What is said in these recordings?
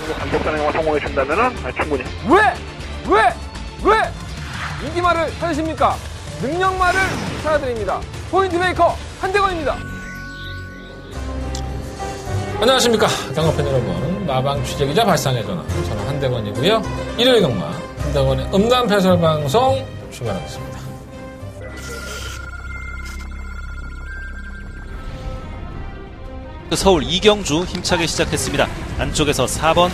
정도 간격 단행만 성공해 준다면은 충분히. 왜 인기말을 찾으십니까? 능력말을 찾아드립니다. 포인트 메이커 한대건입니다. 안녕하십니까 경합팬 여러분, 마방 취재기자 발상의 전화, 저는 한대건이고요. 일요일 경마 한대건의 음담 패설 방송 출발하겠습니다. 서울 이경주 힘차게 시작했습니다. 안쪽에서 4번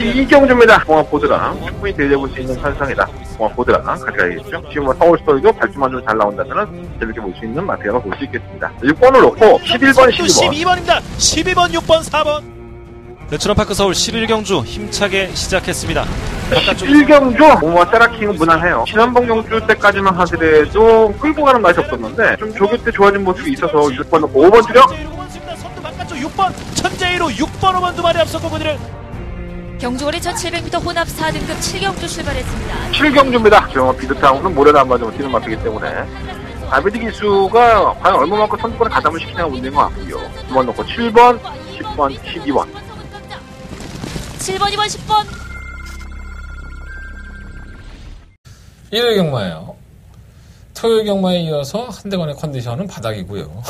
이경주입니다. 공항 보드랑 충분히 대접할 수 있는 선상이다. 공항 보드랑 가져가야겠죠. 지금 뭐 서울 스토리도 발주만 좀 잘 나온다면 재밌게 볼 수 있는 마피아가 볼 수 있겠습니다. 6번을 놓고 11번, 12번. 12번입니다. 12번, 6번, 4번. 레츠런파크 서울 11경주 힘차게 시작했습니다. 11경주 뭐 세라킹은 무난해요. 지난번 경주 때까지만 하더라도 끌고 가는 맛이 없었는데 좀 조교 때 좋아진 모습이 있어서 6번 놓고 5번 줄여. 6번 천재이로 6번 5번 두 마리 앞서 고구리를 경주거리 1700m 혼합 4등급 7경주 출발했습니다. 7경주입니다. 지금 비드타운은 모래도 안 맞으면 뛰는 마피기 때문에 다비드 기수가 과연 얼마만큼 선두권에 가담을 시키냐가 문제인 것 같고요. 2번 놓고 7번, 10번, 12번. 7번, 2번, 10번. 일요일 경마예요. 토요일 경마에 이어서 한대건의 컨디션은 바닥이고요.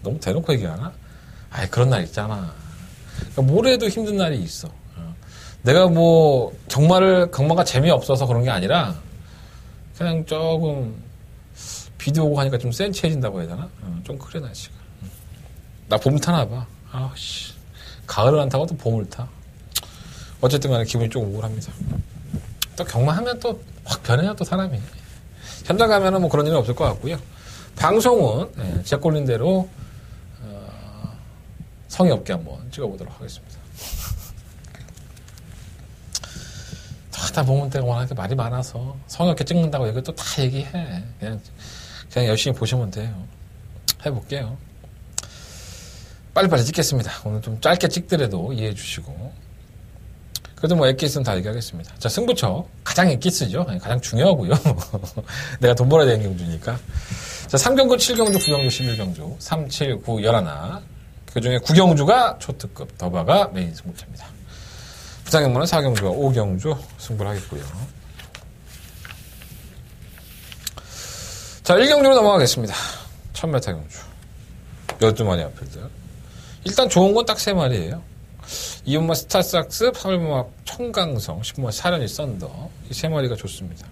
너무 대놓고 얘기하나? 아이, 그런 날 있잖아. 그러니까 모레도 힘든 날이 있어. 내가 뭐 경마가 재미없어서 그런 게 아니라 그냥 조금 비도 오고 하니까 좀 센치해진다고 해야 되나? 좀 그래 날씨가. 나 봄 타나 봐. 아씨, 가을을 안 타고 또 봄을 타. 어쨌든 간에 기분이 좀 우울합니다. 또 경마하면 또 확 변해요, 또 사람이. 현장 가면은 뭐 그런 일은 없을 것 같고요. 방송은 제 꼴린 대로 성의 없게 한번 찍어보도록 하겠습니다. 다 보면 때가 워낙 말이 많아서 성의 없게 찍는다고 이거 또 다 얘기해. 그냥 열심히 보시면 돼요. 해볼게요. 빨리빨리 찍겠습니다. 오늘 좀 짧게 찍더라도 이해해 주시고. 그래도 뭐 엑기스는 다 얘기하겠습니다. 자, 승부처. 가장 엑기스죠. 가장 중요하고요. 내가 돈 벌어야 되는 경주니까. 자, 3경주, 7경주, 9경주, 11경주, 3, 7, 9, 11. 그 중에 9경주가 초특급, 더바가 메인 승부처입니다. 부산경마는 4경주와 5경주 승부를 하겠고요. 자, 1경주로 넘어가겠습니다. 1000m 경주. 12마리 앞필드. 일단 좋은 건 딱 3마리예요. 이온마 스타삭스, 8번막 청강성, 10번막 사련이 썬더. 이 3마리가 좋습니다.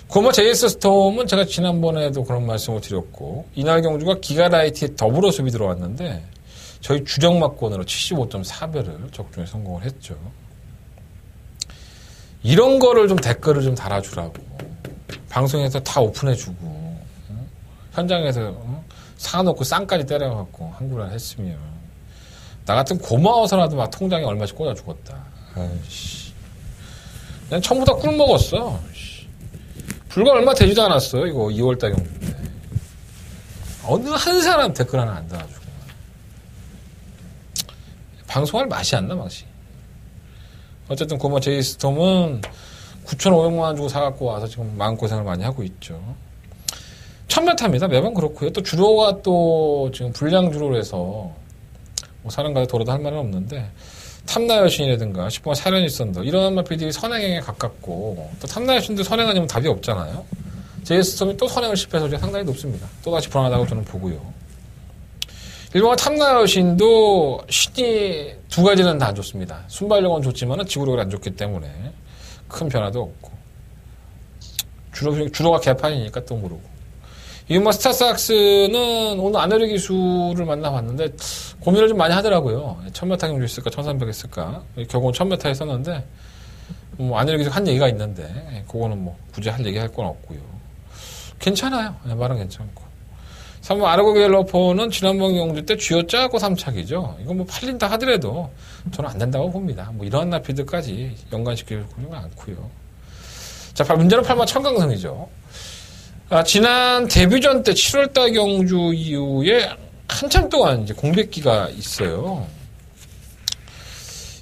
고마 JS 스톰은 제가 지난번에도 그런 말씀을 드렸고, 이날 경주가 기가라이트에 더불어 수비 들어왔는데, 저희 주정막권으로 75.4배를 적중에 성공을 했죠. 이런 거를 좀 댓글을 좀 달아주라고. 방송에서 다 오픈해주고, 현장에서 사놓고 쌍까지 때려갖고 한구를 했으면, 나 같은 고마워서라도 막 통장에 얼마씩 꽂아 죽었다. 아이씨. 그냥 처음부터 꿀 먹었어. 불과 얼마 되지도 않았어요. 이거 2월달 경주인데. 어느 한 사람 댓글 하나 안 달아주고. 방송할 맛이 안 나, 맛이. 어쨌든 고마 제이스톰은 9,500만 원 주고 사갖고 와서 지금 마음고생을 많이 하고 있죠. 1000m입니다. 매번 그렇고요. 또 주로가 또 지금 불량 주로로 해서 뭐 사는 가서 돌아도 할 말은 없는데, 탐나 여신이라든가 10번 사련이 썬더 이런 마피들이 선행에 가깝고, 또 탐나 여신도 선행 아니면 답이 없잖아요. 제이스톰이 또 선행을 실패해서 상당히 높습니다. 또다시 불안하다고 저는 보고요. 일본과 탐나 여신도 신이 두 가지는 다 안 좋습니다. 순발력은 좋지만 지구력이 안 좋기 때문에 큰 변화도 없고, 주로가 개판이니까 또 모르고. 이마 스타삭스는 오늘 아내르 기수를 만나봤는데 고민을 좀 많이 하더라고요. 1000m 경주 있을까 1300 있을까. 결국은 1000m 했었는데 뭐 아내르 기수 한 얘기가 있는데 그거는 뭐 굳이 할 얘기 할 건 없고요. 괜찮아요. 말은 괜찮고. 3번 아르고 갤러퍼는 지난번 경주 때 쥐어짜고 3착이죠. 이거 뭐 팔린다 하더라도 저는 안 된다고 봅니다. 뭐 이러한 나피드까지 연관시키는 건 않고요. 자, 문제는 8번 청강성이죠. 지난 데뷔전 때 7월달 경주 이후에 한참 동안 이제 공백기가 있어요.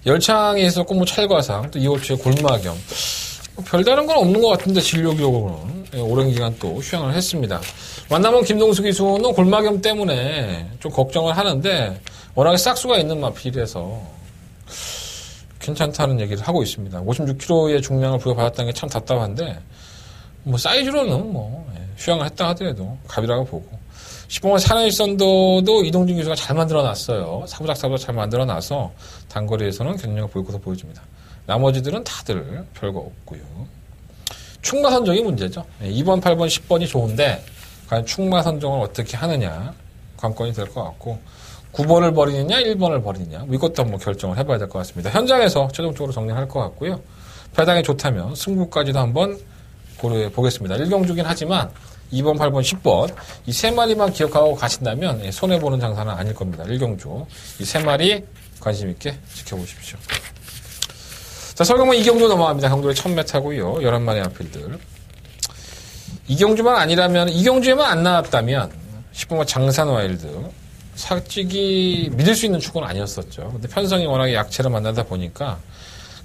열창이 있었고, 뭐 찰과상, 또 2월 초에 골마겸. 별다른 건 없는 것 같은데, 진료기록으로는. 오랜 기간 또 휴양을 했습니다. 만나면 김동수 기수는 골마겸 때문에 좀 걱정을 하는데, 워낙에 싹수가 있는 마필이라서 괜찮다는 얘기를 하고 있습니다. 56kg의 중량을 부여받았다는 게 참 답답한데 뭐 사이즈로는 뭐 휴양을 했다 하더라도 갑이라고 보고 10번의 산해일선도도 이동준 기수가 잘 만들어놨어요. 사부작사부작 잘 만들어놔서 단거리에서는 경력을 보일 것으로 보여집니다. 나머지들은 다들 별거 없고요. 충마 선정이 문제죠. 2번, 8번, 10번이 좋은데 과연 충마 선정을 어떻게 하느냐 관건이 될 것 같고 9번을 버리느냐 1번을 버리느냐 뭐 이것도 한번 결정을 해봐야 될 것 같습니다. 현장에서 최종적으로 정리할 것 같고요. 배당이 좋다면 승부까지도 한번 고려해 보겠습니다. 1경주긴 하지만 2번, 8번, 10번 이 세 마리만 기억하고 가신다면 손해보는 장사는 아닐 겁니다. 1경주 이 세 마리 관심 있게 지켜보십시오. 자, 설경만 2경주 넘어갑니다. 경주의 1000m고요. 11마리 앞필들. 2경주만 아니라면 2경주에만 안 나왔다면 10번과 장산 와일드 솔직히 믿을 수 있는 축은 아니었었죠. 근데 편성이 워낙에 약체를 만나다 보니까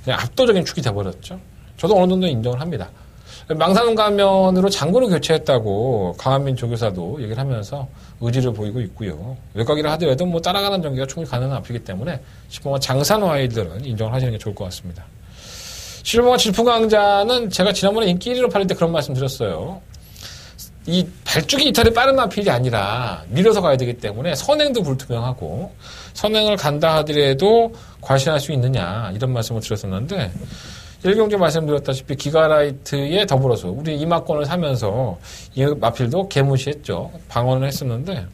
그냥 압도적인 축이 돼버렸죠. 저도 어느 정도 인정을 합니다. 망사능 가면으로 장군을 교체했다고 강한민 조교사도 얘기를 하면서 의지를 보이고 있고요. 외곽이라 하더라도 뭐 따라가는 전개가 충분히 가능한 앞이기 때문에 10번과 장산 와일드는 인정을 하시는 게 좋을 것 같습니다. 11번과 질풍강자는 제가 지난번에 인기 1위로 팔릴 때 그런 말씀 드렸어요. 이 발주기 이탈이 빠른 마필이 아니라 밀어서 가야 되기 때문에 선행도 불투명하고 선행을 간다 하더라도 과신할 수 있느냐 이런 말씀을 드렸었는데 1경주 말씀드렸다시피 기가라이트에 더불어서 우리 이마권을 사면서 이 마필도 개무시했죠. 방어는 했었는데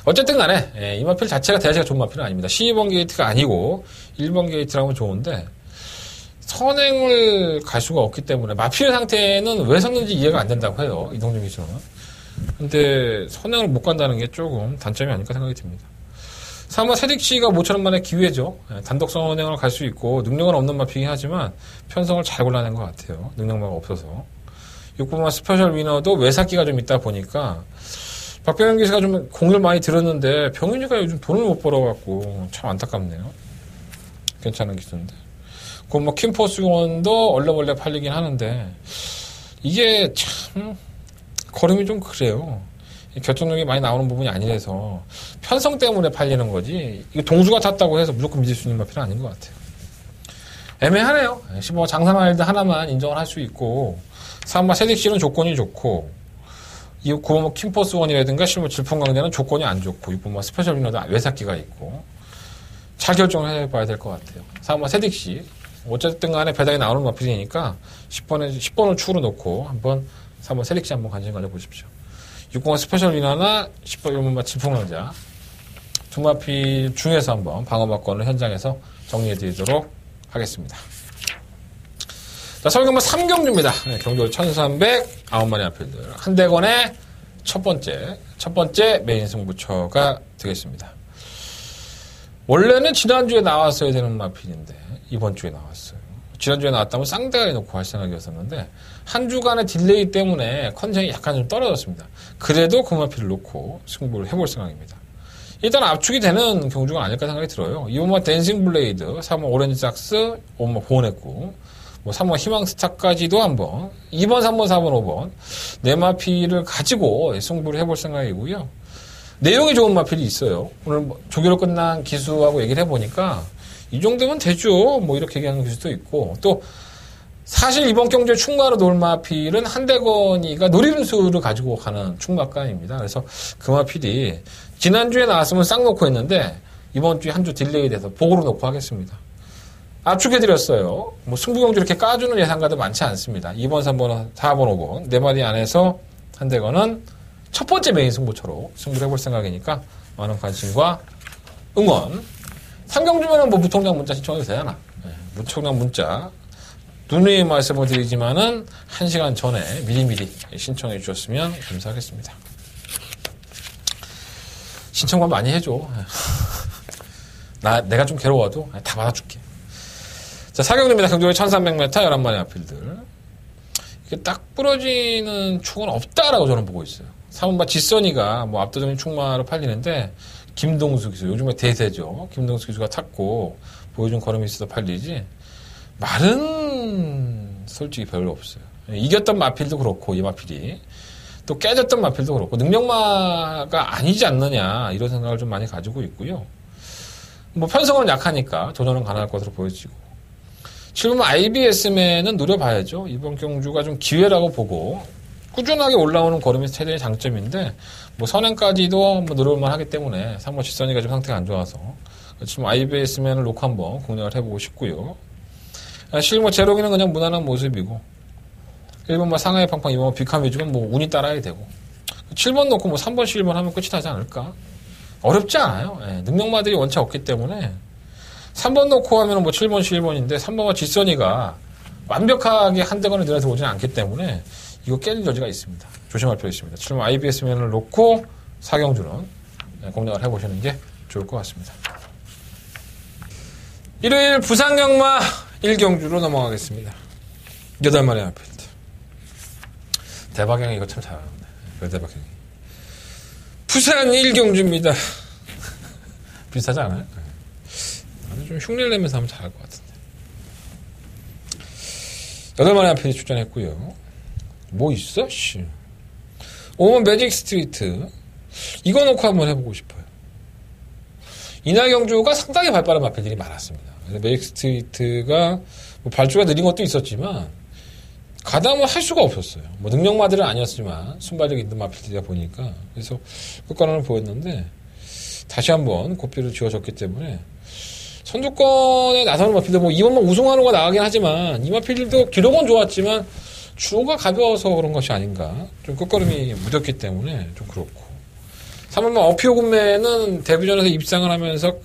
어쨌든 간에 이 마필 자체가 대자체가 좋은 마필은 아닙니다. 12번 게이트가 아니고 1번 게이트라면 좋은데 선행을 갈 수가 없기 때문에 마필 상태는 왜 섰는지 이해가 안 된다고 해요. 이동준 기수는. 근데 선행을 못 간다는 게 조금 단점이 아닐까 생각이 듭니다. 3번 세딕씨가 모처럼 만의 기회죠. 단독 선행을 갈 수 있고 능력은 없는 마필이긴 하지만 편성을 잘 골라낸 것 같아요. 능력만 없어서. 6번만 스페셜 위너도 외삭기가 좀 있다 보니까 박병현 기수가 좀 공을 많이 들었는데 병현이가 요즘 돈을 못 벌어갖고 참 안타깝네요. 괜찮은 기수인데. 그 뭐 킴포스원도 얼레벌레 팔리긴 하는데 이게 참 걸음이 좀 그래요. 결정력이 많이 나오는 부분이 아니라서 편성 때문에 팔리는 거지 이거 동수가 탔다고 해서 무조건 믿을 수 있는 마필은 아닌 것 같아요. 애매하네요. 15번 장산와일드 하나만 인정을 할 수 있고 3번 세딕씨는 조건이 좋고 9번 킴포스원이라든가 10번 질풍강자는 조건이 안 좋고 6번 스페셜 위너도 외삭기가 있고 잘 결정을 해봐야 될 것 같아요. 3번 세딕씨 어쨌든 간에 배당이 나오는 마필이니까 10번을 축으로 놓고 한번 3번 세딕씨 한번 관심 가져보십시오. 6번 스페셜 위너나 10번 질풍강자 두 마필 중에서 한번 방어막권을 현장에서 정리해드리도록 하겠습니다. 자, 설경마 3경주입니다. 경주 1300 9마리 앞필들 한대건의 첫 번째 메인 승부처가 되겠습니다. 원래는 지난주에 나왔어야 되는 마필인데 이번 주에 나왔어요. 지난주에 나왔다면 쌍대가리 놓고 할 생각이었었는데 한 주간의 딜레이 때문에 컨디션이 약간 좀 떨어졌습니다. 그래도 그 마필을 놓고 승부를 해볼 생각입니다. 일단 압축이 되는 경주가 아닐까 생각이 들어요. 2번만 댄싱 블레이드, 3번 오렌지 삭스, 5번 보냈고 뭐 3번 희망스타까지도 한번 2번, 3번, 4번, 5번 네 마필을 가지고 승부를 해볼 생각이고요. 내용이 좋은 마필이 있어요. 오늘 조교로 끝난 기수하고 얘기를 해보니까 이 정도면 되죠. 뭐 이렇게 얘기하는 기수도 있고 또 사실 이번 경주에 충마로 놓을 마필은 한대건이가 노리는 수를 가지고 가는 충마감입니다. 그래서 그 마필이 지난주에 나왔으면 싹 놓고 했는데 이번 주에 한 주 딜레이 돼서 복으로 놓고 하겠습니다. 압축해드렸어요. 뭐 승부경주 이렇게 까주는 예상가도 많지 않습니다. 2번, 3번, 4번, 5번 네 마리 안에서 한대건은 첫 번째 메인 승부처로 승부를 해볼 생각이니까 많은 관심과 응원. 3경주면은 뭐 무통장 문자 신청해도 되잖아. 네, 무통장 문자 누누이 말씀을 드리지만은 1시간 전에 미리미리 신청해 주셨으면 감사하겠습니다. 신청만 많이 해줘. 내가 좀 괴로워도 다 받아줄게. 자, 4경주입니다. 경주의 1300m 11마리 앞필들. 이게 딱 부러지는 축은 없다라고 저는 보고 있어요. 3번바 지선이가 뭐 압도적인 축마로 팔리는데 김동수 기수 요즘에 대세죠. 김동수 기수가 탔고 보여준 걸음이 있어서 팔리지 말은 솔직히 별로 없어요. 이겼던 마필도 그렇고 이 마필이 또 깨졌던 마필도 그렇고 능력마가 아니지 않느냐 이런 생각을 좀 많이 가지고 있고요. 뭐 편성은 약하니까 도전은 가능할 것으로 보여지고 7번 IBS맨은 노려봐야죠. 이번 경주가 좀 기회라고 보고 꾸준하게 올라오는 걸음이 최대의 장점인데 뭐 선행까지도 뭐 노려볼만 하기 때문에 3번 뒷선이가 좀 상태가 안 좋아서 지금 IBS맨을 놓고 한번 공략을 해보고 싶고요. 실뭐 제로기는 그냥 무난한 모습이고 1번 뭐 상하이 팡팡 2번 비캄 위주면 뭐 운이 따라야 되고 7번 놓고 뭐 3번 11번 하면 끝이 나지 않을까? 어렵지 않아요. 예, 능력마들이 원체 없기 때문에 3번 놓고 하면 뭐 7번 11번인데 3번과 뒷선이가 완벽하게 한 대건에 들어서 오지는 않기 때문에 이거 깰 여지가 있습니다. 조심할 필요 있습니다. 7번 IBS맨을 놓고 4경주는 공략을 해보시는 게 좋을 것 같습니다. 일요일 부산경마 1경주로 넘어가겠습니다. 8마리 앞필드. 대박형이 이거 참 잘하는데. 대박형이. 부산 1경주입니다. 비슷하지 않아요? 좀 흉내를 내면서 하면 잘할 것 같은데. 8마리 앞필드 출전했고요. 뭐 있어? 씨. 5번 매직 스트리트. 이거 놓고 한번 해보고 싶어요. 이날 경주가 상당히 발빠른 마필들이 많았습니다. 매직 스트리트가 뭐 발주가 느린 것도 있었지만 가담을 할 수가 없었어요. 뭐 능력마들은 아니었지만 순발력이 있는 마필들이다 보니까 그래서 끝간을 보였는데 다시 한번 고삐를 쥐어줬기 때문에 선두권에 나서는 마필들 뭐 이번만 우승하는거 나가긴 하지만 이 마필들도 기록은 좋았지만 주호가 가벼워서 그런 것이 아닌가 좀 끝걸음이 무뎠기 때문에 좀 그렇고 3번만 어피오 군매는 데뷔전에서 입상을 하면서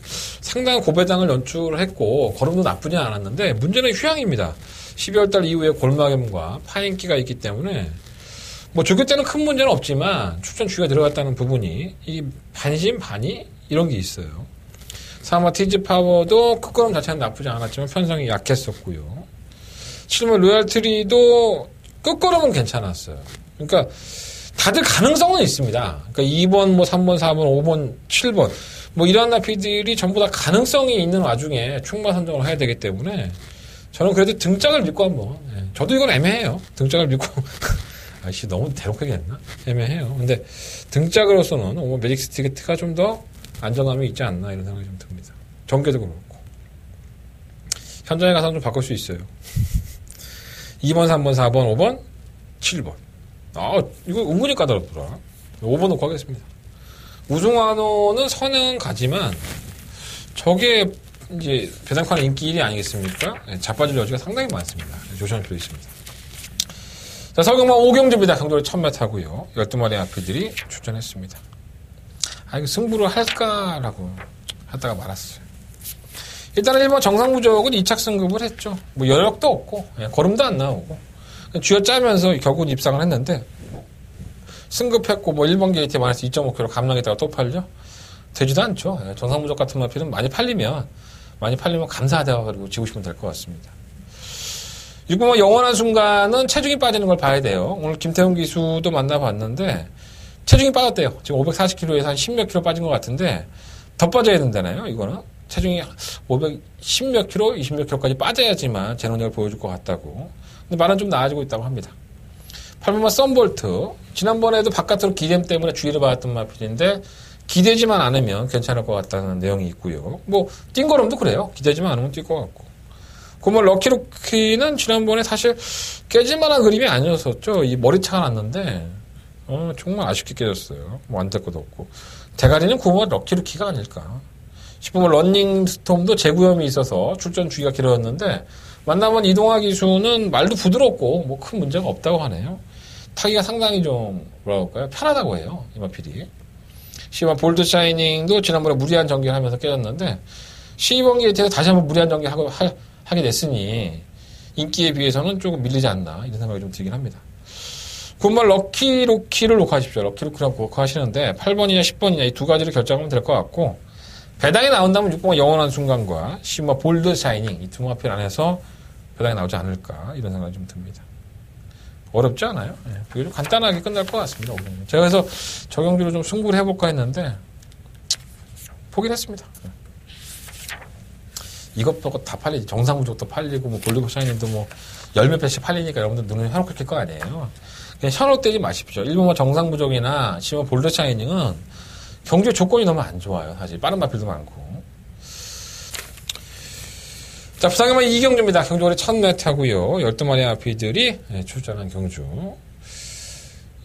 상당한 고배당을 연출을 했고 걸음도 나쁘지 않았는데 문제는 휴양입니다. 12월달 이후에 골마겜과 파인기가 있기 때문에 뭐 조교 때는 큰 문제는 없지만 출전 주기가 들어갔다는 부분이 이 반신반의 이런 게 있어요. 3번 티즈 파워도 끝걸음 자체는 나쁘지 않았지만 편성이 약했었고요. 7번 로얄트리도 끝걸음은 괜찮았어요. 그러니까 다들 가능성은 있습니다. 그러니까 2번, 뭐 3번, 4번, 5번, 7번 뭐 이런 나피들이 전부 다 가능성이 있는 와중에 충마 선정을 해야 되기 때문에 저는 그래도 등짝을 믿고 한번 저도 이건 애매해요. 등짝을 믿고 아이씨 너무 대놓고 얘기했나? 애매해요. 근데 등짝으로서는 오버 매직 스티게트가 좀 더 안정감이 있지 않나 이런 생각이 좀 듭니다. 전개도 그렇고 현장에 가서는 좀 바꿀 수 있어요. 2번, 3번, 4번, 5번, 7번 아, 이거 은근히 까다롭더라. 5번 놓고 하겠습니다. 우승환호는 선은 가지만, 저게, 이제, 배당칸 인기 1위 아니겠습니까? 자빠질 여지가 상당히 많습니다. 조심할 필요 있습니다. 자, 서경마 5경주입니다. 강도를 1000m 하고요. 12마리 앞이들이 출전했습니다. 아, 이거 승부를 할까라고 하다가 말았어요. 일단은 1번 정상부족은 2착 승급을 했죠. 뭐, 여력도 없고, 걸음도 안 나오고. 쥐어짜면서 결국 입상을 했는데 승급했고 뭐 1번 게이트에 마이너스 2.5kg 감량했다가 또 팔죠? 되지도 않죠. 정상부족 같은 마필은 많이 팔리면 감사하다 그리고 지고 싶으면 될 것 같습니다. 6번 영원한 순간은 체중이 빠지는 걸 봐야 돼요. 오늘 김태훈 기수도 만나봤는데 체중이 빠졌대요. 지금 540kg에서 한 10몇 kg 빠진 것 같은데 더 빠져야 된다나요? 이거는 체중이 510몇 kg, 20몇 kg까지 빠져야지만 제 능력을 보여줄 것 같다고. 근데 말은 좀 나아지고 있다고 합니다. 8번만 썬볼트. 지난번에도 바깥으로 기댐 때문에 주의를 받았던 마필인데 기대지만 않으면 괜찮을 것 같다는 내용이 있고요. 뭐 띵걸음도 그래요. 기대지만 않으면 뛸 것 같고. 그러면 럭키루키는 지난번에 사실 깨질만한 그림이 아니었었죠. 이 머리차가 났는데 정말 아쉽게 깨졌어요. 뭐 안 될 것도 없고. 대가리는 9번 럭키루키가 아닐까. 10번 런닝 스톰도 재구염이 있어서 출전 주기가 길어졌는데 만나본 이동화 기수는 말도 부드럽고 뭐 큰 문제가 없다고 하네요. 타기가 상당히 좀 뭐라 그럴까요? 편하다고 해요. 이마필이. 10번 볼드 샤이닝도 지난번에 무리한 전개를 하면서 깨졌는데 12번 게이트에서 다시 한번 무리한 전개를 하게 됐으니 인기에 비해서는 조금 밀리지 않나 이런 생각이 좀 들긴 합니다. 9번 럭키루키를 녹화하십시오. 럭키루키라고 녹화하시는데 8번이냐 10번이냐 이 두 가지를 결정하면 될 것 같고 배당이 나온다면 6번은 영원한 순간과 10번 볼드 샤이닝 이 두 마필 안에서 배당이 나오지 않을까 이런 생각이 좀 듭니다. 어렵지 않아요. 그게 좀 간단하게 끝날 것 같습니다. 제가 그래서 저경주로 좀 승부를 해볼까 했는데 포기를 했습니다. 이것저것 다 팔리지. 정상부족도 팔리고 뭐 볼드 샤이닝도 뭐 열몇 배씩 팔리니까 여러분들 눈을 해놓고 낄 거 아니에요. 그냥 현혹되지 마십시오. 일본 정상 부족이나 심지어 볼드 샤이닝은 경주의 조건이 너무 안 좋아요. 사실 빠른 마필도 많고. 자, 부상경마 이경주입니다. 경주거리 1000m 하고요. 12마리 마필들이 출전한 경주.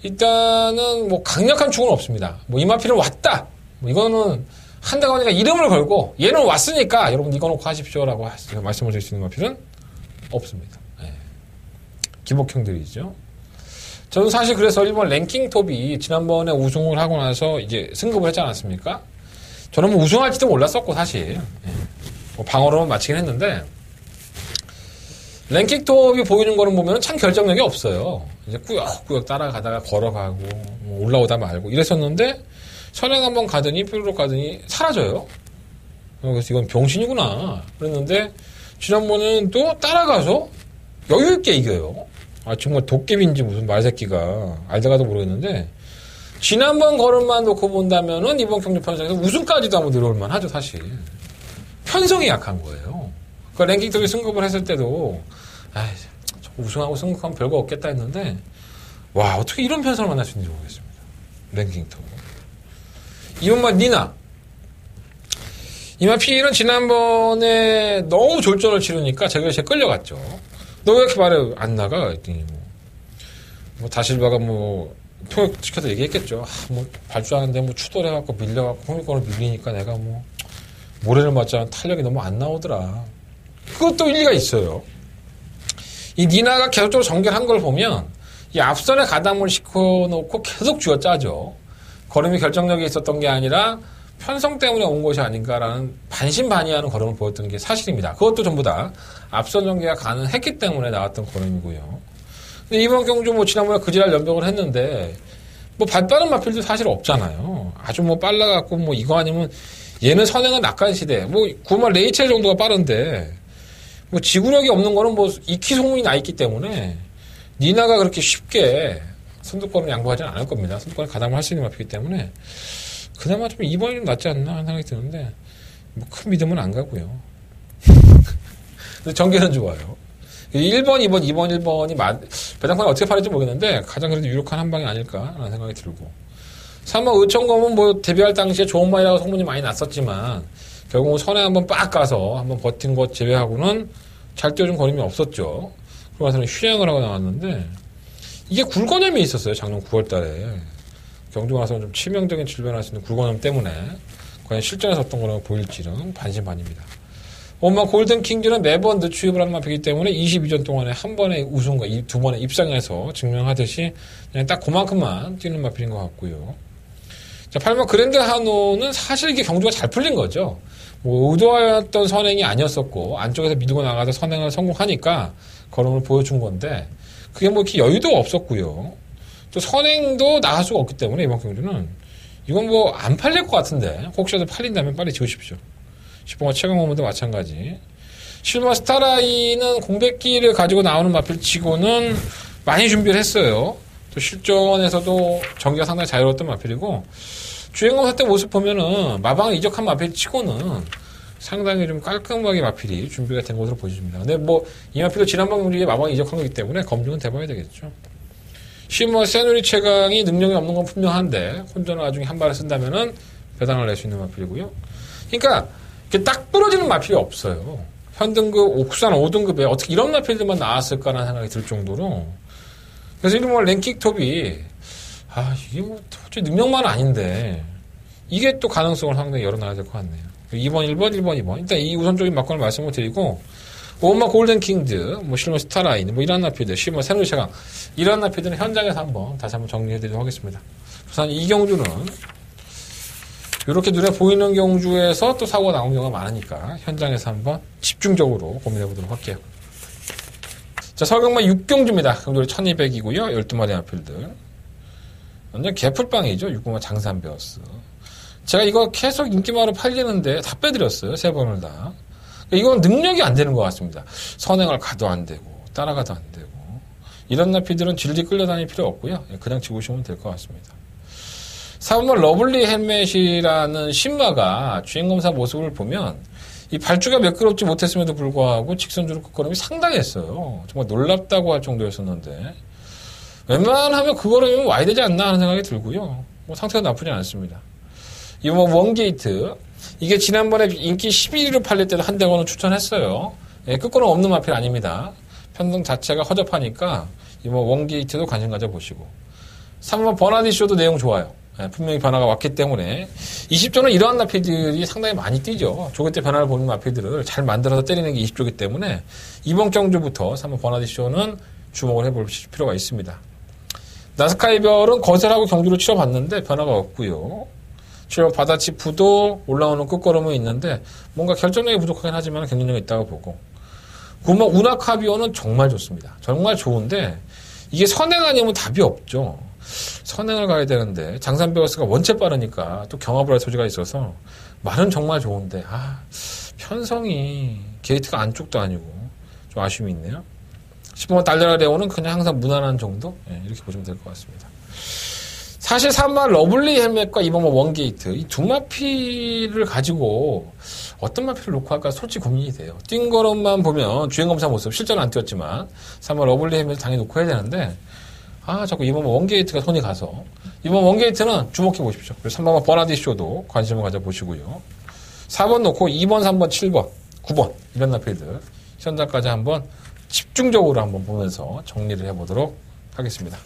일단은 뭐 강력한 축은 없습니다. 뭐 이 마필은 왔다. 뭐 이거는 한대건이가 이름을 걸고 얘는 왔으니까 여러분 이거 놓고 하십시오라고 말씀을 드릴 수 있는 마필은 없습니다. 기복형들이죠. 저는 사실 그래서 일본 랭킹 톱이 지난번에 우승을 하고 나서 이제 승급을 했지 않았습니까? 저는 뭐 우승할지도 몰랐었고 사실 뭐 방어로만 마치긴 했는데 랭킹 톱이 보이는 거는 보면 참 결정력이 없어요. 이제 꾸역꾸역 따라가다가 걸어가고 뭐 올라오다 말고 이랬었는데 선행 한번 가더니 뾰로로 가더니 사라져요. 그래서 이건 병신이구나 그랬는데 지난번에는 또 따라가서 여유 있게 이겨요. 아 정말 도깨비인지 무슨 말새끼가 알다가도 모르겠는데 지난번 걸음만 놓고 본다면은 이번 경주 편성에서 우승까지도 한번 들어올 만하죠 사실. 편성이 약한 거예요. 그 랭킹 톱이 승급을 했을 때도 우승하고 승급하면 별거 없겠다 했는데 와 어떻게 이런 편성을 만날 수 있는지 모르겠습니다. 랭킹 톱. 이번만 니나 이마필은 지난번에 너무 졸전을 치르니까 제가 끌려갔죠. 너 왜 이렇게 말해 안 나가? 했더니 뭐 다실바가 뭐 통역시켜서 얘기했겠죠. 뭐 발주하는데 뭐 추돌해갖고 밀려갖고 홍익권을 밀리니까 내가 뭐 모래를 맞자 탄력이 너무 안 나오더라. 그것도 일리가 있어요. 이 니나가 계속적으로 전개한 걸 보면 이 앞선에 가담을 시켜놓고 계속 쥐어짜죠. 걸음이 결정력이 있었던 게 아니라 편성 때문에 온 것이 아닌가라는 반신반의하는 걸음을 보였던 게 사실입니다. 그것도 전부 다 앞선 전개가 가능했기 때문에 나왔던 걸음이고요. 근데 이번 경주 뭐 지난번에 그지랄 연병을 했는데 뭐 발빠른 마필도 사실 없잖아요. 아주 뭐 빨라갖고 뭐 이거 아니면 얘는 선행은 낙관 시대 뭐 구마 레이첼 정도가 빠른데 뭐 지구력이 없는 거는 뭐 익히 소문이 나 있기 때문에 니나가 그렇게 쉽게 선두권을 양보하지는 않을 겁니다. 선두권을 가담을 할 수 있는 마필이기 때문에 그나마 좀 2번이 좀 낫지 않나 하는 생각이 드는데 뭐 큰 믿음은 안 가고요. 근데 전개는 좋아요. 1번, 2번, 2번, 1번이 배당판이 어떻게 팔릴지 모르겠는데 가장 그래도 유력한 한 방이 아닐까라는 생각이 들고 3번 의천검은 뭐 데뷔할 당시에 좋은 말이라고 소문이 많이 났었지만 결국은 선에 한번 빡 가서 한번 버틴 것 제외하고는 잘 뛰어준 걸음이 없었죠. 그러고 나서는 휴양을 하고 나왔는데 이게 굴건염이 있었어요. 작년 9월 달에. 경주가 나서 좀 치명적인 질병을 할 수 있는 굴건염 때문에 과연 실전에서 어떤 거라고 보일지는 반신반입니다. 엄마 골든킹즈는 매번 늦추입을 한 마피기 때문에 22전 동안에 한 번의 우승과 두 번의 입상에서 증명하듯이 그냥 딱 그만큼만 뛰는 마피인 것 같고요. 자, 8번 그랜드 한우는 사실 이게 경주가 잘 풀린 거죠. 뭐 의도하였던 선행이 아니었었고 안쪽에서 밀고 나가서 선행을 성공하니까 걸음을 보여준 건데 그게 뭐 이렇게 여유도 없었고요. 또 선행도 나갈 수가 없기 때문에 이번 경주는 이건 뭐 안 팔릴 것 같은데 혹시라도 팔린다면 빨리 지우십시오. 10번과 최강호문도 마찬가지. 실버 스타라이는 공백기를 가지고 나오는 마필 치고는 많이 준비를 했어요. 또 실전에서도 전개가 상당히 자유로웠던 마필이고 주행검사 때 모습 보면은 마방을 이적한 마필 치고는 상당히 좀 깔끔하게 마필이 준비가 된 것으로 보여집니다. 근데 뭐 이 마필도 지난번 경기에 마방을 이적한 거기 때문에 검증은 돼봐야 되겠죠. 실버 세누리 최강이 능력이 없는 건 분명한데 혼전을 나중에 한 발을 쓴다면은 배당을 낼 수 있는 마필이고요. 그러니까 이렇게 딱 부러지는 마필이 없어요. 현등급, 옥산 5등급에 어떻게 이런 마필들만 나왔을까라는 생각이 들 정도로. 그래서 이런 랭킹 톱이, 이게 뭐, 도대체 능력만 아닌데, 이게 또 가능성을 상당히 열어놔야 될 것 같네요. 2번, 1번, 1번, 2번. 일단 이 우선적인 막건을 말씀을 드리고, 오마 골든킹드, 뭐, 실버 스타라인, 뭐, 이런 나필들, 실버 세누리 최강, 이런 나필들은 현장에서 다시 한번 정리해드리도록 하겠습니다. 우선 이 경주는, 이렇게 눈에 보이는 경주에서 또 사고가 나온 경우가 많으니까 현장에서 한번 집중적으로 고민해 보도록 할게요. 자, 서경마 6경주입니다. 경주리 1200이고요. 12마리 마필들. 완전 개풀빵이죠. 6경마 장산베어스. 제가 이거 계속 인기마로 팔리는데 다 빼드렸어요. 3번을 다. 이건 능력이 안 되는 것 같습니다. 선행을 가도 안 되고 따라가도 안 되고 이런 나필들은 질질 끌려다닐 필요 없고요. 그냥 치고 오시면 될 것 같습니다. 3번 러블리 헬멧이라는 신마가 주행검사 모습을 보면 이 발주가 매끄럽지 못했음에도 불구하고 직선주로 끝걸음이 상당했어요. 정말 놀랍다고 할 정도였었는데 웬만하면 그거는 와야 되지 않나 하는 생각이 들고요. 뭐 상태가 나쁘지 않습니다. 이 뭐 원게이트. 이게 지난번에 인기 11위로 팔릴 때도 한대건은 추천했어요. 예, 끝거는 없는 마필 아닙니다. 편등 자체가 허접하니까 이 뭐 원게이트도 관심 가져보시고. 3번 버나디쇼도 내용 좋아요. 예, 분명히 변화가 왔기 때문에 20조는 이러한 마필들이 상당히 많이 뛰죠. 조개 때 변화를 보는 마필들을 잘 만들어서 때리는 게 20조이기 때문에 이번 경주부터 3번 버나디쇼는 주목을 해볼 필요가 있습니다. 나스카이별은 거절하고 경주를 치러봤는데 변화가 없고요. 7번 바다치프도 올라오는 끝걸음은 있는데 뭔가 결정력이 부족하긴 하지만 경쟁력이 있다고 보고 9번 우나카비오는 정말 좋습니다. 정말 좋은데 이게 선행 아니면 답이 없죠. 선행을 가야 되는데 장산베어스가 원체 빠르니까 또 경합을 할 소지가 있어서 말은 정말 좋은데 편성이 게이트가 안쪽도 아니고 좀 아쉬움이 있네요. 10번 달려라 레오는 그냥 항상 무난한 정도? 네, 이렇게 보시면 될 것 같습니다. 사실 3번 러블리 헬멧과 2번 원게이트 이 두 마피를 가지고 어떤 마피를 놓고 할까 솔직히 고민이 돼요. 뛴 거로만 보면 주행검사 모습 실제는 안 뛰었지만 3번 러블리 헬멧을 당연히 놓고 해야 되는데 자꾸 2번 원게이트가 손이 가서 2번 원게이트는 주목해 보십시오. 그리고 3번 버나디쇼도 관심을 가져보시고요. 4번 놓고 2번, 3번, 7번, 9번 이런 마필들 현장까지 한번 집중적으로 한번 보면서 정리를 해보도록 하겠습니다.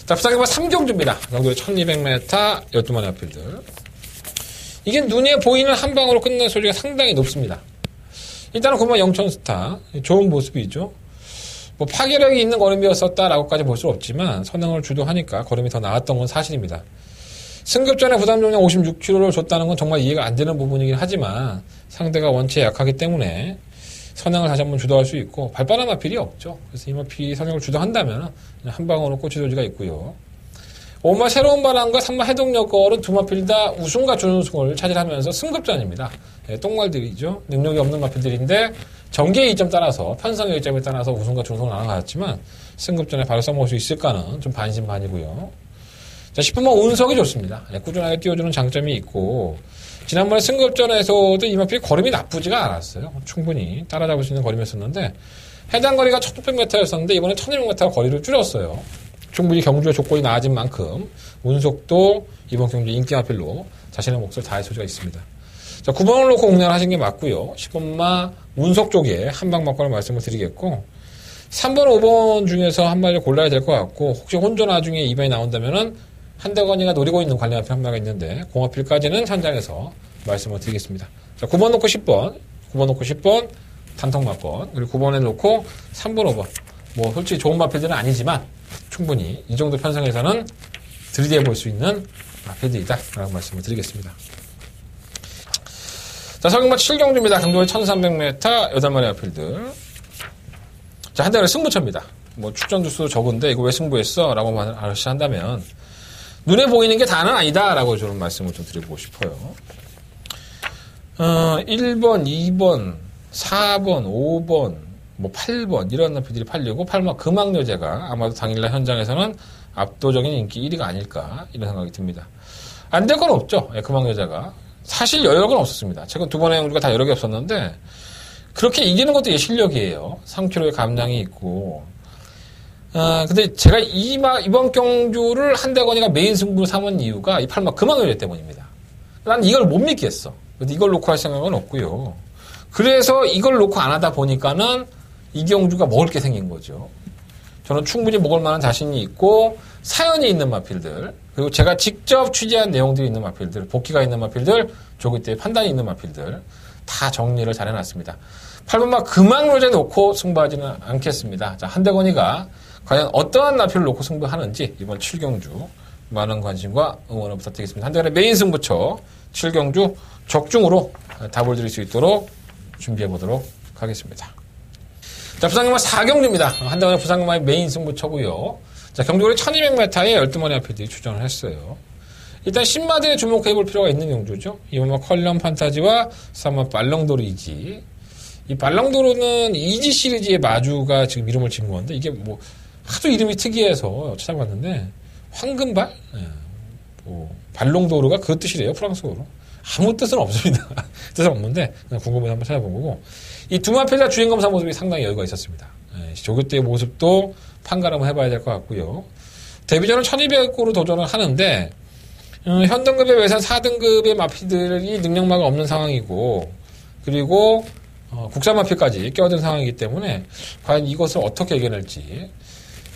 자, 부산경마 3경주입니다. 경주의 1200m 12마리 마필들. 이게 눈에 보이는 한 방으로 끝낼 소리가 상당히 높습니다. 일단은 9번 영천스타 좋은 모습이죠. 뭐 파괴력이 있는 걸음이었었다라고까지 볼 수 없지만 선행을 주도하니까 걸음이 더 나았던 건 사실입니다. 승급 전에 부담 용량 56kg를 줬다는 건 정말 이해가 안 되는 부분이긴 하지만 상대가 원체 약하기 때문에 선행을 다시 한번 주도할 수 있고 발빠른 마필이 없죠. 그래서 이 마필이 선행을 주도한다면 한 방으로 꽂힐 소지가 있고요. 5마 새로운 바람과 3마 해동력걸은 두 마필 다 우승과 준우승을 차지하면서 승급전입니다. 똥말들이죠. 능력이 없는 마필들인데 전개의 이점 따라서 편성의 이점에 따라서 우승과 준우승을 나눠갔지만 승급전에 바로 써먹을 수 있을까는 좀 반신반이고요. 자, 10분만 운석이 좋습니다. 꾸준하게 띄워주는 장점이 있고 지난번에 승급전에서도 이 마필 걸음이 나쁘지가 않았어요. 충분히 따라잡을 수 있는 걸음이었었는데 해당 거리가 1600m였었는데 이번에 1200m 거리를 줄였어요. 충분히 경주의 조건이 나아진 만큼 운석도 이번 경주 인기 마필로 자신의 몫을 다할 소지가 있습니다. 자, 9번을 놓고 공략을 하신 게 맞고요. 10번마 운석 쪽에 한방 막관을 말씀을 드리겠고 3번, 5번 중에서 한 마리를 골라야 될 것 같고 혹시 혼조 나중에 2번이 나온다면은 한대건이가 노리고 있는 관련 마필 한 마리가 있는데 공마필까지는 현장에서 말씀을 드리겠습니다. 자, 9번 놓고 10번, 9번 놓고 10번 단통 막건 그리고 9번에 놓고 3번, 5번 뭐 솔직히 좋은 마필들은 아니지만 충분히 이 정도 편성에서는 들이대 볼 수 있는 마필들이다 라고 말씀을 드리겠습니다. 자, 서경마 7경주입니다. 강도의 1300m 8마리 마필들. 자, 한대건의 승부처입니다. 뭐 출전 주수 적은데 이거 왜 승부했어? 라고 말하신다면 눈에 보이는 게 다는 아니다 라고 저는 말씀을 좀 드리고 싶어요. 1번, 2번, 4번, 5번, 뭐 8번 이런 마필들이 팔리고 8번 금왕여제가 아마도 당일날 현장에서는 압도적인 인기 1위가 아닐까 이런 생각이 듭니다. 안 될 건 없죠. 금왕여제가. 사실 여력은 없었습니다. 최근 두 번의 경주가 다 여력이 없었는데 그렇게 이기는 것도 실력이에요. 3kg의 감량이 있고 근데 제가 이번 경주를 한대건이가 메인 승부로 삼은 이유가 이 8마 금왕여제 때문입니다. 난 이걸 못 믿겠어. 이걸 놓고 할 생각은 없고요. 그래서 이걸 놓고 안 하다 보니까는 이 경주가 먹을 게 생긴 거죠. 저는 충분히 먹을 만한 자신이 있고 사연이 있는 마필들 그리고 제가 직접 취재한 내용들이 있는 마필들 복귀가 있는 마필들 조기 때 판단이 있는 마필들 다 정리를 잘 해놨습니다. 8번마 금왕여제 놓고 승부하지는 않겠습니다. 자, 한대건이가 과연 어떠한 마필을 놓고 승부하는지 이번 7경주 많은 관심과 응원을 부탁드리겠습니다. 한대건의 메인 승부처 7경주 적중으로 답을 드릴 수 있도록 준비해 보도록 하겠습니다. 자, 부산경마 4경주입니다. 한대건의 부산경마의 메인 승부처고요. 자, 경주거리 1200m에 12마리 마필들이 출전을 했어요. 일단 신마드에 주목해 볼 필요가 있는 경주죠. 이번 컬럼 판타지와 3번 발렁도르 이지. 이 발렁도르는 이지 시리즈의 마주가 지금 이름을 지은 건데 이게 뭐 하도 이름이 특이해서 찾아봤는데 황금발? 네. 뭐 발롱도르가 그 뜻이래요. 프랑스어로. 아무 뜻은 없습니다. 뜻은 없는데 그냥 궁금해서 한번 찾아본 거고 이 두 마필 다 주행검사 모습이 상당히 여유가 있었습니다. 네. 조교대의 모습도 판가름을 해봐야 될 것 같고요. 데뷔전은 1200으로 도전을 하는데 현등급의 외산 4등급의 마피들이 능력마가 없는 상황이고 그리고 국산 마피까지 껴든 상황이기 때문에 과연 이것을 어떻게 이겨낼지.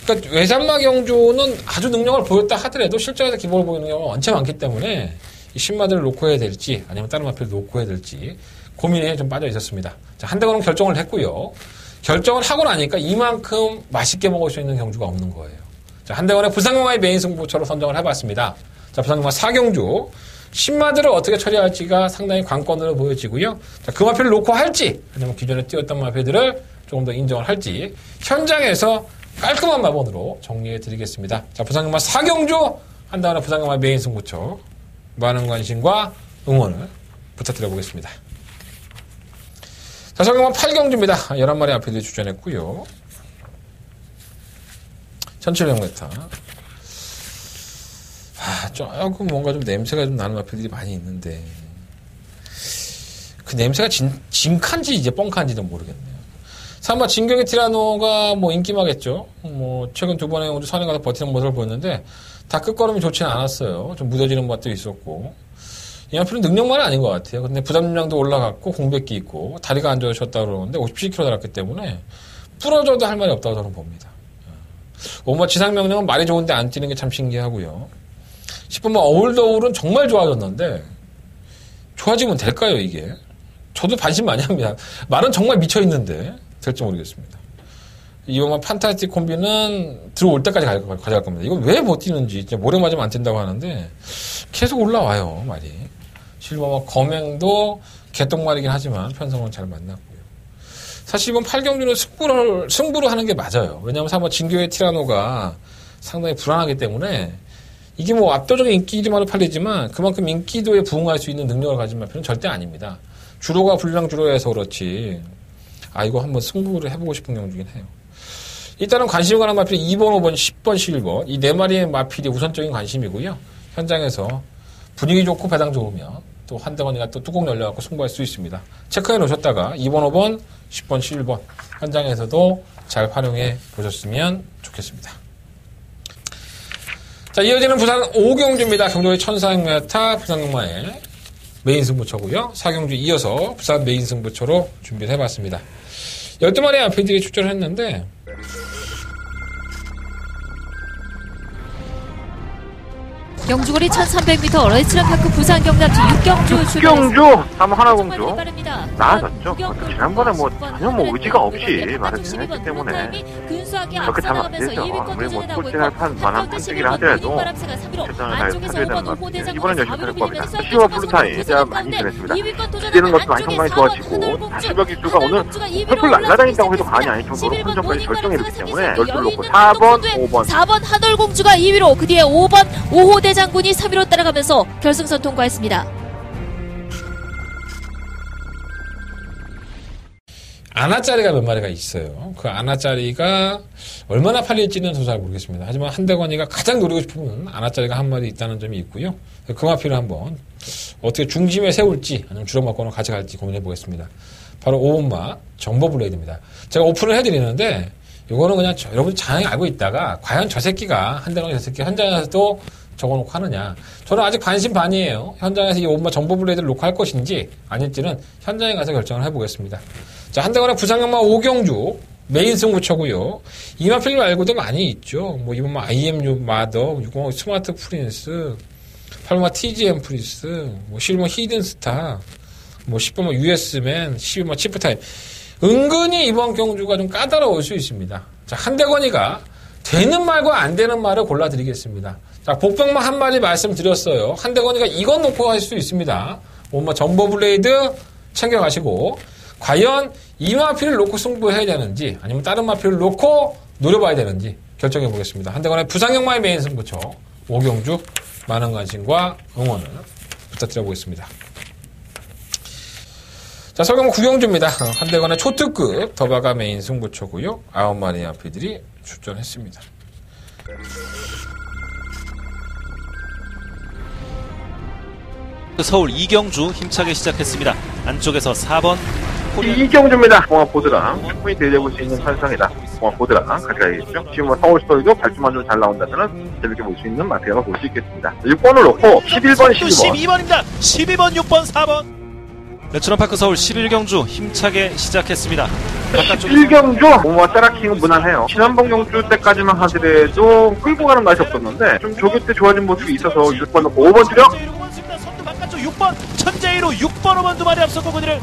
그러니까 외산마 경주는 아주 능력을 보였다 하더라도 실전에서 기본을 보이는 경우가 원체 많기 때문에 이 신마들을 놓고 해야 될지 아니면 다른 마피를 놓고 해야 될지 고민에 좀 빠져 있었습니다. 자, 한대건은 결정을 했고요. 결정을 하고 나니까 이만큼 맛있게 먹을 수 있는 경주가 없는 거예요. 자, 한대건의 부산경마의 메인 승부처로 선정을 해봤습니다. 자, 부산경마 4경주 신마들을 어떻게 처리할지가 상당히 관건으로 보여지고요. 자, 그 마피를 놓고 할지 아니면 기존에 뛰었던 마피들을 조금 더 인정을 할지 현장에서 깔끔한 마번으로 정리해 드리겠습니다. 자, 부산경마 4경주 한대건의 부산경마 메인 승부처 많은 관심과 응원을 부탁드려 보겠습니다. 자, 성경마 8경주입니다. 11마리 마피들이 출전했고요. 1700m. 조금 뭔가 좀 냄새가 좀 나는 마피들이 많이 있는데 그 냄새가 진칸지 이제 뻥칸지도 모르겠네요. 3번 진격의 티라노가 뭐 인기마겠죠. 뭐 최근 두 번의 경주 선에 가서 버티는 모습을 보였는데 다 끝걸음이 좋지는 않았어요. 좀 무뎌지는 것도 있었고 이 마피는 능력만은 아닌 것 같아요. 근데 부담량도 올라갔고 공백기 있고 다리가 안 좋아졌다 그러는데 57kg 달았기 때문에 부러져도 할 말이 없다고 저는 봅니다. 5번 지상명령은 말이 좋은데 안 뛰는 게 참 신기하고요. 10번 어울더울은 정말 좋아졌는데 좋아지면 될까요 이게? 저도 반신 많이 합니다. 말은 정말 미쳐있는데 될지 모르겠습니다. 2번만 판타스틱 콤비는 들어올 때까지 가져갈 겁니다. 이건 왜 못 뛰는지 진짜 모래 맞으면 안 된다고 하는데 계속 올라와요 말이. 실버만 검행도 개똥말이긴 하지만 편성은 잘 만났고요. 사실 이번 8경주는 승부를 하는 게 맞아요. 왜냐하면 3번 진교의 티라노가 상당히 불안하기 때문에 이게 뭐 압도적인 인기만으로 팔리지만 그만큼 인기도에 부응할 수 있는 능력을 가진 마피는 절대 아닙니다. 주로가 불량 주로여서 그렇지 이거 한번 승부를 해보고 싶은 경주긴 해요. 일단은 관심이 가는 마필이 2번, 5번, 10번, 11번 이 4마리의 마필이 우선적인 관심이고요. 현장에서 분위기 좋고 배당 좋으면 또 한대건이가 또 뚜껑 열려갖고 승부할 수 있습니다. 체크해 놓으셨다가 2번, 5번, 10번, 11번 현장에서도 잘 활용해 보셨으면 좋겠습니다. 자, 이어지는 부산 5경주입니다. 경주의 1400m 부산경마의 메인 승부처고요. 4경주 이어서 부산 메인 승부처로 준비를 해봤습니다. 12마리의 마피들이 출전을 했는데 경주거리 1300m 레츠런파크 부산경남지 6경주 출발했습니다. 6경주 3 하나공주 나아졌죠. 지난번에 뭐 전혀 뭐 의지가 없이 말을 진행했기 때문에 그렇게 잘안 되죠. 아무리 뭐 꼴찌할 만한 판때기를 하더라도 최선을 다해 타줘야 되는 것 같아요. 이번엔 열심히 할 겁니다. 시와 블루타임 이제 많이 지냈습니다. 뛰는 것도 많이 성광이 좋아지고 다시벽 일주가 오늘 펄펄 날아다닌다고 해도 과언이 아닐 정도로 선정까지 결정이기 때문에 열수를 놓고 4번, 5번 4번 하늘공주가 2위로 그 뒤에 5번 5호대 장군이 3위로 따라가면서 결승선 통과했습니다. 아나짜리가 몇 마리가 있어요. 그 아나짜리가 얼마나 팔릴지는 저도 잘 모르겠습니다. 하지만 한대건이가 가장 노리고 싶으면 아나짜리가 한 마리 있다는 점이 있고요. 그 마피를 한번 어떻게 중심에 세울지 아니면 주력마권을 가져갈지 고민해 보겠습니다. 바로 5번마 정보블레이드입니다. 제가 오픈을 해드리는데 이거는 그냥 여러분 자연히 알고 있다가 과연 저 새끼가 한대건이 저 새끼 현장에서도 적어놓고 하느냐. 저는 아직 반신반의예요. 현장에서 이 5번마 정보블레이드를 놓고 할 것인지 아닐지는 현장에 가서 결정을 해보겠습니다. 자, 한대건의 부산경마 5경주 메인 승부처고요. 이 마필 말고도 많이 있죠. 뭐 이번 IMU 마더, 6번 스마트 프린스, 8번 TGM 프린스, 뭐 11번 히든스타, 뭐 10번 US맨, 12번 치프타임. 은근히 이번 경주가 좀 까다로울 수 있습니다. 자, 한대건이가 되는 말과 안 되는 말을 골라드리겠습니다. 자, 복병만 한 마디 말씀드렸어요. 한대건이가 이건 놓고 갈 수 있습니다. 뭐 정보블레이드 챙겨가시고 과연 이 마피를 놓고 승부해야 되는지 아니면 다른 마피를 놓고 노려봐야 되는지 결정해 보겠습니다. 한대건의 부산경마의 메인 승부처 5경주 많은 관심과 응원을 부탁드려 보겠습니다. 자, 서경마 9경주입니다. 한대건의 초특급 더바가 메인 승부처고요. 9마리의 마피들이 출전했습니다. 서울 2경주 힘차게 시작했습니다. 안쪽에서 4번 2경주입니다. 공항 보드랑 충분히 대접할 수 있는 선상이다. 공항 보드라 같이 가야겠죠. 지금 뭐 서울 스토리도 발주만 좀 잘 나온다면 재밌게 볼 수 있는 마테리얼을 볼 수 있겠습니다. 6번을 놓고 11번, 12번. 12번입니다. 12번, 6번, 4번. 레츠런파크 서울 11경주 힘차게 시작했습니다. 11경주 뭐 세라킹은 무난해요. 지난번 경주 때까지만 하더라도 끌고 가는 맛이 없었는데 좀 조교 때 좋아진 모습이 있어서 6번 놓고 5번 주력. 선두 바깥쪽 6번 천재이로 6번 5번 두 마리 앞섰고 그들을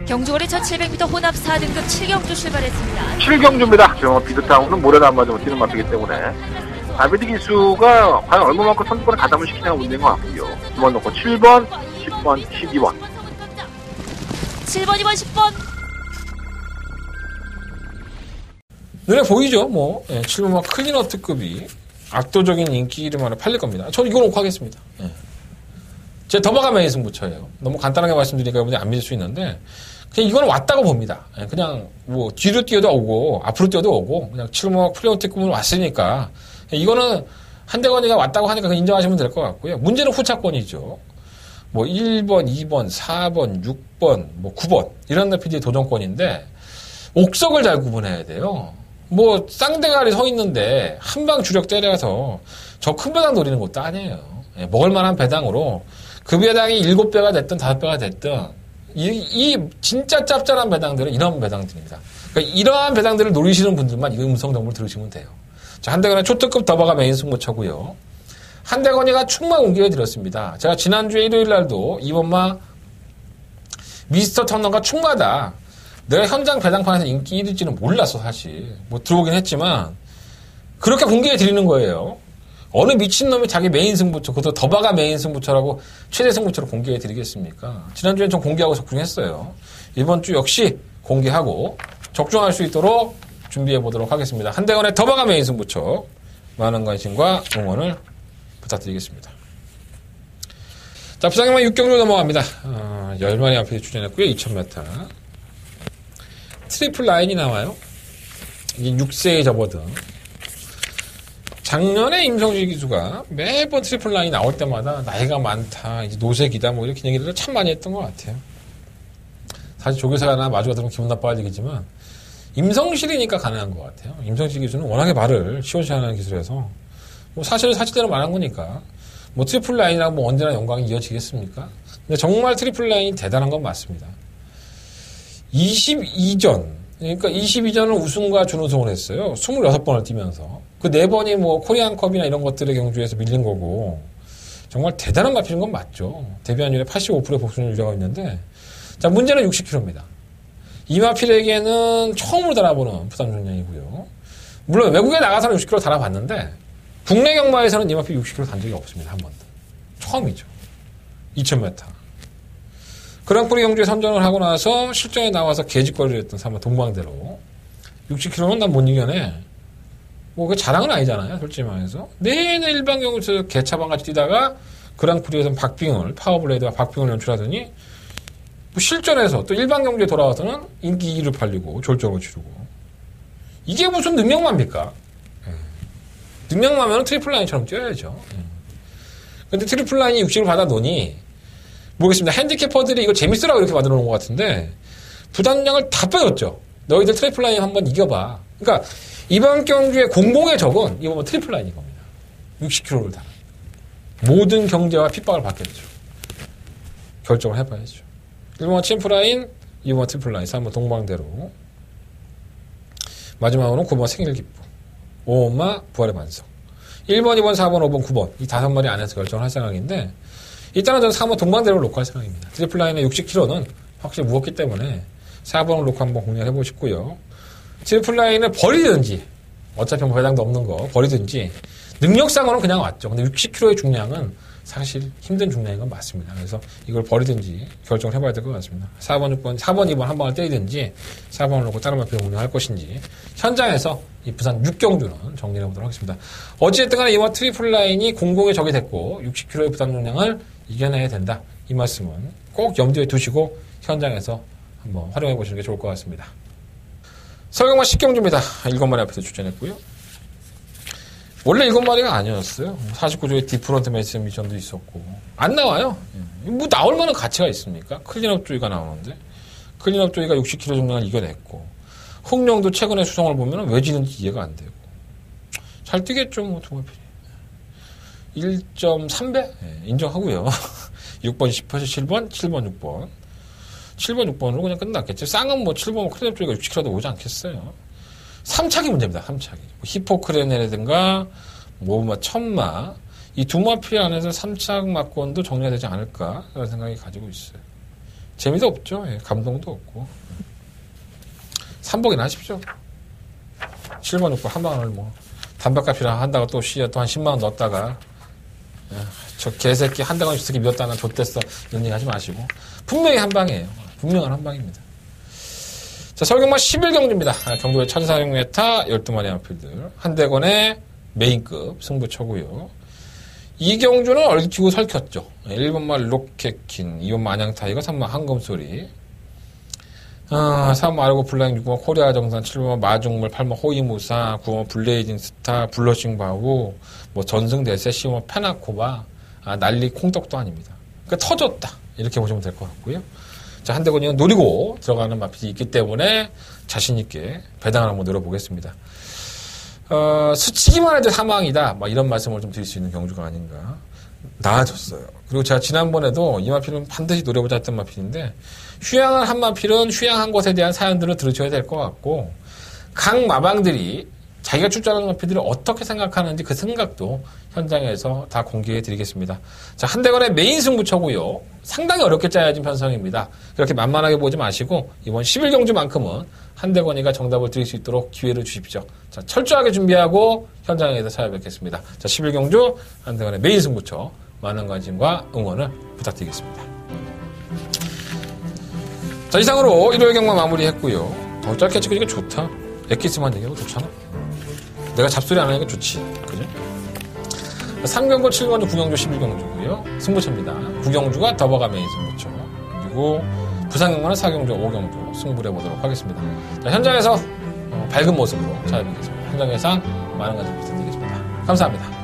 경주거리 1700m 혼합 4등급 7경주 출발했습니다. 7경주입니다. 지금 비드타운은 모래도 안 맞으면 뛰는 마트이기 때문에 다비드 기수가 과연 얼마만큼 선두권에 가담을 시키냐가 문제인 것 같고요. 2번 놓고 7번, 10번, 12번. 7번, 2번, 10번. 눈에 보이죠? 뭐 7번 클리너 특급이 압도적인 인기를 팔릴 겁니다. 저는 이거 놓고 하겠습니다. 제 더버가메인 승부처예요. 너무 간단하게 말씀드리니까 여러분들이 안 믿을 수 있는데 그냥 이거는 왔다고 봅니다. 그냥 뭐 뒤로 뛰어도 오고 앞으로 뛰어도 오고 그냥 7번 클리너 특급으로 왔으니까 이거는 한대건이가 왔다고 하니까 그냥 인정하시면 될 것 같고요. 문제는 후차권이죠. 뭐 1번, 2번, 4번, 6번, 뭐 9번 이런 PD의 도전권인데 옥석을 잘 구분해야 돼요. 뭐 쌍대가리 서 있는데 한 방 주력 때려서 저 큰 배당 노리는 것도 아니에요. 먹을 만한 배당으로 그 배당이 7배가 됐든 5배가 됐든 이 진짜 짭짤한 배당들은 이런 배당들입니다. 그러니까 이러한 배당들을 노리시는 분들만 이 음성 정보를 들으시면 돼요. 자, 한대건의 초특급 더버가 메인 승부처고요. 한대건이가 충만 공개해 드렸습니다. 제가 지난주에 일요일 날도 이번마 미스터 터너가 충마다. 내가 현장 배당판에서 인기 1위일지는 몰랐어, 사실. 뭐 들어오긴 했지만 그렇게 공개해 드리는 거예요. 어느 미친놈이 자기 메인 승부처, 그것도 더바가 메인 승부처라고 최대 승부처로 공개해 드리겠습니까? 지난주엔 좀 공개하고 적중했어요. 이번 주 역시 공개하고 적중할 수 있도록 준비해 보도록 하겠습니다. 한대건의 더바가 메인 승부처 많은 관심과 응원을 부탁드리겠습니다. 자, 부상경마 6경주 넘어갑니다. 10마리 앞에 출전했고요. 2000m. 트리플 라인이 나와요. 이게 6세에 접어든. 작년에 임성실 기수가 매번 트리플 라인이 나올 때마다 나이가 많다, 이제 노색이다, 뭐 이렇게 얘기를 참 많이 했던 것 같아요. 사실 조교사나 마주가 들으면 기분 나빠할 얘기지만 임성실이니까 가능한 것 같아요. 임성실 기수는 워낙에 말을 시원시원하는 기술에서 뭐 사실은 사실대로 말한 거니까 뭐 트리플 라인이라고 뭐 언제나 영광이 이어지겠습니까? 근데 정말 트리플 라인이 대단한 건 맞습니다. 22전, 그러니까 22전을 우승과 준우승을 했어요. 26번을 뛰면서. 그 4번이 뭐 코리안컵이나 이런 것들의 경주에서 밀린 거고 정말 대단한 마필인 건 맞죠. 데뷔한율에 85%의 복수를 유지하고 있는데 자, 문제는 60km입니다. 이 마필에게는 처음으로 달아보는 부산 전량이고요. 물론 외국에 나가서는 60km 달아봤는데 국내 경마에서는 이 마필 60km 단 적이 없습니다. 한 번도. 처음이죠. 2000m. 그랑프리 경주에 선정을 하고 나서 실전에 나와서 개짓거리를 했던 사람 동방대로 60km는 난 못 이겨내. 뭐 그 자랑은 아니잖아요. 솔직히 말해서. 내내 일반 경주에서 개차반같이 뛰다가 그랑프리에서는 박빙을, 파워블레이드와 박빙을 연출하더니 뭐 실전에서 또 일반 경주에 돌아와서는 인기 2위를 팔리고 졸전을 치르고. 이게 무슨 능력마입니까? 능력마면 트리플 라인처럼 뛰어야죠. 근데 트리플 라인이 60을 받아 놓으니 모르겠습니다. 핸디캐퍼들이 이거 재밌으라고 이렇게 만들어 놓은 것 같은데 부담량을 다 빼줬죠. 너희들 트리플 라인 한번 이겨봐. 그러니까 이번 경주의 공공의 적은 이번 트리플 라인인 겁니다. 60km를 다. 모든 경제와 핍박을 받겠죠. 결정을 해봐야죠. 1번 침프라인, 2번 트리플 라인, 3번 동방대로. 마지막으로는 9번 생일기쁨. 5번마 부활의 반석. 1번, 2번, 4번, 5번, 9번. 이 5마리 안에서 결정을 할 생각인데 일단은 저는 3번 동방대로를 놓고 할 생각입니다. 트리플 라인의 60km는 확실히 무겁기 때문에 4번을 놓고 한번 공략을 해보고 싶고요. 트리플 라인을 버리든지 어차피 뭐 배당도 없는 거 버리든지 능력상으로는 그냥 왔죠. 근데 60km의 중량은 사실 힘든 중량인 건 맞습니다. 그래서 이걸 버리든지 결정을 해봐야 될 것 같습니다. 4번, 6번, 4번, 2번 한 방을 때리든지 4번을 놓고 다른 마필을 운영할 것인지 현장에서 이 부산 6경주는 정리해 보도록 하겠습니다. 어찌됐든 간에 이번 트리플 라인이 공공의 적이 됐고 60km의 부담 중량을 이겨내야 된다. 이 말씀은 꼭 염두에 두시고 현장에서 한번 활용해 보시는 게 좋을 것 같습니다. 서경마 10경주입니다. 7마리 앞에서 출전했고요. 원래 7마리가 아니었어요. 49조의 디프런트 매스 미션도 있었고 안 나와요. 뭐 나올 만한 가치가 있습니까? 클린업 조이가 나오는데 클린업 조이가 60km 중량을 이겨냈고 흥령도 최근에 수성을 보면 왜 지는지 이해가 안 되고. 잘 뛰겠죠, 뭐, 두마필이. 1.3배? 네, 인정하고요. 6번, 17번, 7번, 6번. 7번, 6번으로 그냥 끝났겠죠. 쌍은 뭐 7번 크레넵 쪽이가 60kg도 오지 않겠어요. 3착이 문제입니다, 3착이. 히포크레네라든가, 뭐, 천마. 이 두마필 안에서 3착 막권도 정리가 되지 않을까, 라는 생각이 가지고 있어요. 재미도 없죠. 예, 감동도 없고. 3복이나 하십시오. 7번, 6번 한 방을 뭐, 담배값이랑 한다가 또 한 10만원 넣었다가, 저 개새끼 한 대가 주새끼 미웠다가 좆됐어. 이런 얘기 하지 마시고. 분명히 한 방이에요. 분명한 한 방입니다. 자, 서울경마 11경주입니다. 경도의 1400m 12마리 암필들. 한대건의 메인급 승부처고요. 이 경주는 얼키고 설켰죠. 1번말 로켓킨, 2번 마냥타이거, 3번 한검소리. 3번 아르고 블라인, 6번 코리아 정산, 7번 마중물, 8번 호이무사, 9번 블레이징 스타, 블러싱 바우, 뭐 전승대세, 10번 페나코바, 난리 콩떡도 아닙니다. 그러니까 터졌다. 이렇게 보시면 될 것 같고요. 자, 한대건이는 노리고 들어가는 마필이 있기 때문에 자신있게 배당을 한번 노려보겠습니다. 스치기만 해도 사망이다. 막 이런 말씀을 좀 드릴 수 있는 경주가 아닌가. 나아졌어요. 그리고 제가 지난번에도 이 마필은 반드시 노려보자 했던 마필인데, 휴양한 한 마필은 휴양한 것에 대한 사연들을 들으셔야 될 것 같고, 각 마방들이 자기가 출전하는 마필들을 어떻게 생각하는지 그 생각도 현장에서 다 공개해 드리겠습니다. 자, 한대건의 메인 승부처고요. 상당히 어렵게 짜여진 편성입니다. 그렇게 만만하게 보지 마시고 이번 11경주만큼은 한대건이가 정답을 드릴 수 있도록 기회를 주십시오. 자, 철저하게 준비하고 현장에서 찾아뵙겠습니다. 자, 11경주 한대건의 메인 승부처 많은 관심과 응원을 부탁드리겠습니다. 자, 이상으로 일요일 경마 마무리했고요. 짧게 찍으니까 좋다. 엑기스만 얘기하고 좋잖아. 내가 잡소리 안 하니까 좋지. 그죠? 3경주, 7경주, 9경주, 11경주고요. 승부처입니다. 9경주가 더버가 메인 승부처. 그리고 부산경마는 4경주, 5경주 승부를 해보도록 하겠습니다. 자, 현장에서 밝은 모습으로 찾아뵙겠습니다. 현장에서 많은 관심 부탁드리겠습니다. 감사합니다.